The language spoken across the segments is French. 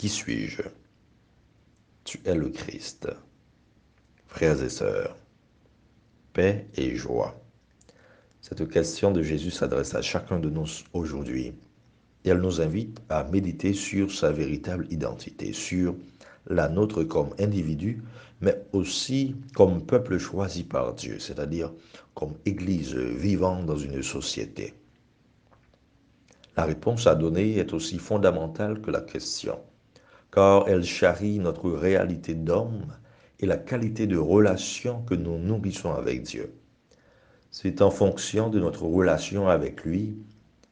qui suis-je? Tu es le Christ. Frères et sœurs, paix et joie. Cette question de Jésus s'adresse à chacun de nous aujourd'hui et elle nous invite à méditer sur sa véritable identité, sur la nôtre comme individu, mais aussi comme peuple choisi par Dieu, c'est-à-dire comme Église vivant dans une société. La réponse à donner est aussi fondamentale que la question, car elle charrie notre réalité d'homme et la qualité de relation que nous nourrissons avec Dieu. C'est en fonction de notre relation avec lui,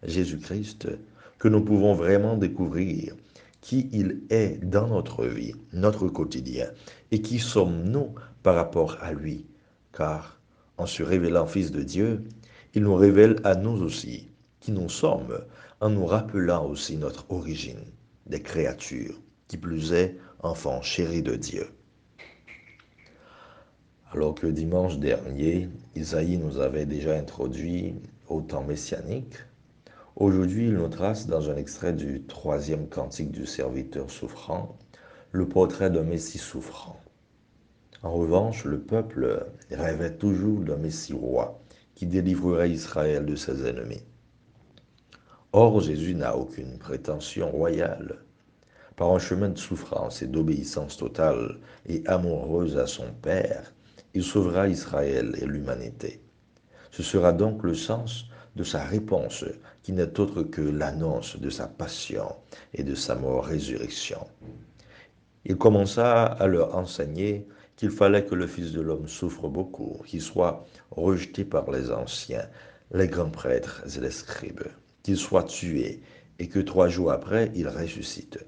Jésus-Christ, que nous pouvons vraiment découvrir qui il est dans notre vie, notre quotidien, et qui sommes-nous par rapport à lui. Car en se révélant Fils de Dieu, il nous révèle à nous aussi qui nous sommes, en nous rappelant aussi notre origine, des créatures, qui plus est, enfants chéris de Dieu. Alors que dimanche dernier, Isaïe nous avait déjà introduit au temps messianique, aujourd'hui il nous trace dans un extrait du troisième cantique du serviteur souffrant, le portrait d'un Messie souffrant. En revanche, le peuple rêvait toujours d'un Messie roi qui délivrerait Israël de ses ennemis. Or, Jésus n'a aucune prétention royale. Par un chemin de souffrance et d'obéissance totale et amoureuse à son Père, il sauvera Israël et l'humanité. Ce sera donc le sens de sa réponse, qui n'est autre que l'annonce de sa passion et de sa mort-résurrection. Il commença à leur enseigner qu'il fallait que le Fils de l'homme souffre beaucoup, qu'il soit rejeté par les anciens, les grands prêtres et les scribes, qu'il soit tué et que 3 jours après, il ressuscite.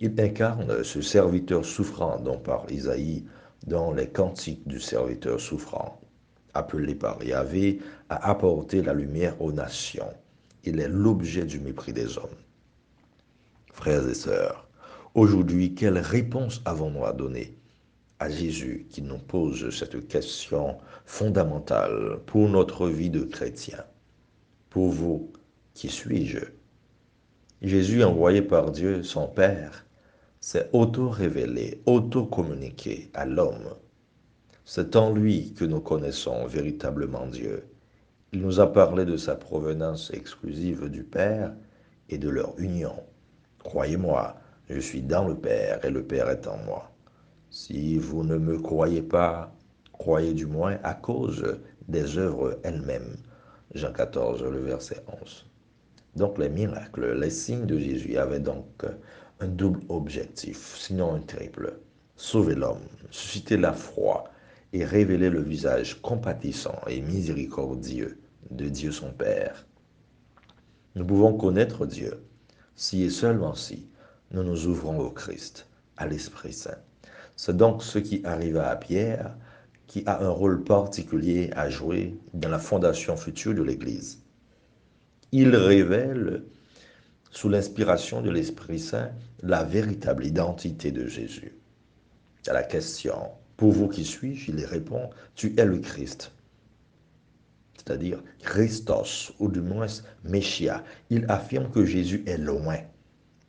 Il incarne ce serviteur souffrant dont parle Isaïe dans les cantiques du serviteur souffrant. Appelé par Yahvé à apporter la lumière aux nations, il est l'objet du mépris des hommes. Frères et sœurs, aujourd'hui, quelle réponse avons-nous à donner à Jésus qui nous pose cette question fondamentale pour notre vie de chrétien? Pour vous, qui suis-je? Jésus, envoyé par Dieu, son Père, s'est auto-révélé, auto-communiqué à l'homme. C'est en lui que nous connaissons véritablement Dieu. Il nous a parlé de sa provenance exclusive du Père et de leur union. Croyez-moi, je suis dans le Père et le Père est en moi. Si vous ne me croyez pas, croyez du moins à cause des œuvres elles-mêmes. Jean 14, le verset 11. Donc les miracles, les signes de Jésus avaient donc un double objectif, sinon un triple. Sauver l'homme, susciter la foi et révéler le visage compatissant et miséricordieux de Dieu son Père. Nous pouvons connaître Dieu si et seulement si nous nous ouvrons au Christ, à l'Esprit Saint. C'est donc ce qui arriva à Pierre, qui a un rôle particulier à jouer dans la fondation future de l'Église. Il révèle, sous l'inspiration de l'Esprit Saint, la véritable identité de Jésus. À la question, pour vous qui suis-je, il répond, tu es le Christ, c'est-à-dire Christos, ou du moins Messia. Il affirme que Jésus est loin,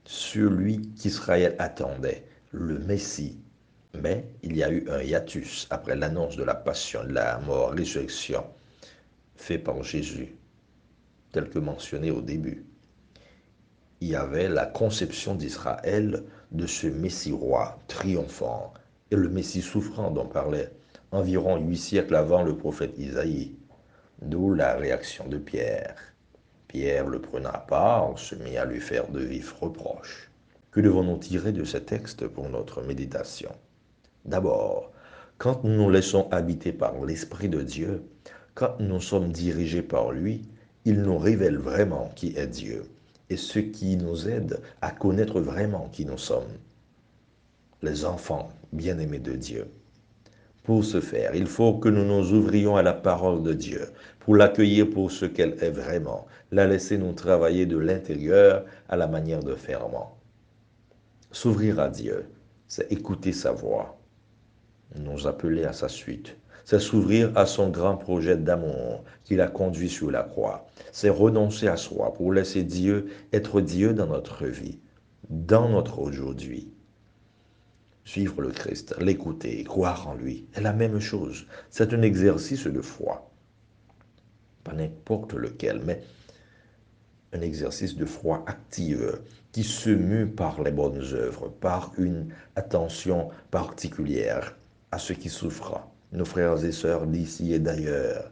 celui qu'Israël attendait, le Messie. Mais il y a eu un hiatus après l'annonce de la passion, de la mort, résurrection, fait par Jésus, tel que mentionné au début. Il y avait la conception d'Israël de ce Messie roi triomphant et le Messie souffrant dont parlait environ 8 siècles avant le prophète Isaïe, d'où la réaction de Pierre. Pierre, le prenant à part, se mit à lui faire de vifs reproches. Que devons-nous tirer de ces textes pour notre méditation? D'abord, quand nous nous laissons habiter par l'Esprit de Dieu, quand nous sommes dirigés par lui, il nous révèle vraiment qui est Dieu et ce qui nous aide à connaître vraiment qui nous sommes, les enfants bien-aimés de Dieu. Pour ce faire, il faut que nous nous ouvrions à la parole de Dieu, pour l'accueillir pour ce qu'elle est vraiment, la laisser nous travailler de l'intérieur à la manière de ferment. S'ouvrir à Dieu, c'est écouter sa voix, nous appeler à sa suite. C'est s'ouvrir à son grand projet d'amour qui l'a conduit sur la croix. C'est renoncer à soi pour laisser Dieu être Dieu dans notre vie. dans notre aujourd'hui. Suivre le Christ, l'écouter, croire en lui est la même chose. C'est un exercice de foi, pas n'importe lequel, mais un exercice de foi active qui se mue par les bonnes œuvres, par une attention particulière à ceux qui souffrent, nos frères et sœurs d'ici et d'ailleurs,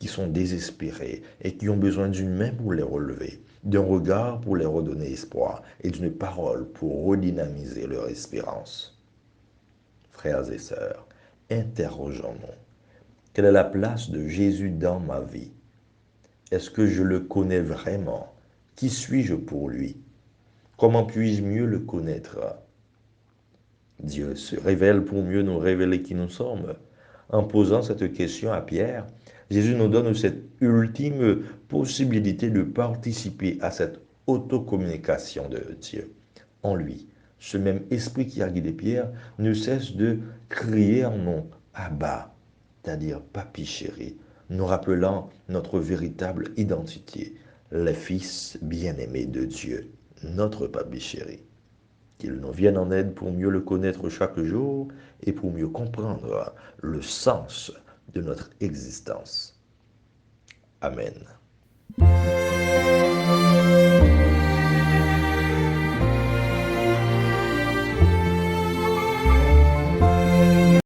qui sont désespérés et qui ont besoin d'une main pour les relever, d'un regard pour les redonner espoir et d'une parole pour redynamiser leur espérance. Frères et sœurs, interrogeons-nous. Quelle est la place de Jésus dans ma vie? Est-ce que je le connais vraiment? Qui suis-je pour lui? Comment puis-je mieux le connaître? Dieu se révèle pour mieux nous révéler qui nous sommes. En posant cette question à Pierre, Jésus nous donne cette ultime possibilité de participer à cette autocommunication de Dieu. En lui, ce même esprit qui a guidé Pierre ne cesse de crier en nous, Abba, c'est-à-dire Papi chéri, nous rappelant notre véritable identité, les fils bien-aimés de Dieu, notre Papi chéri. Qu'il nous vienne en aide pour mieux le connaître chaque jour et pour mieux comprendre le sens de notre existence. Amen.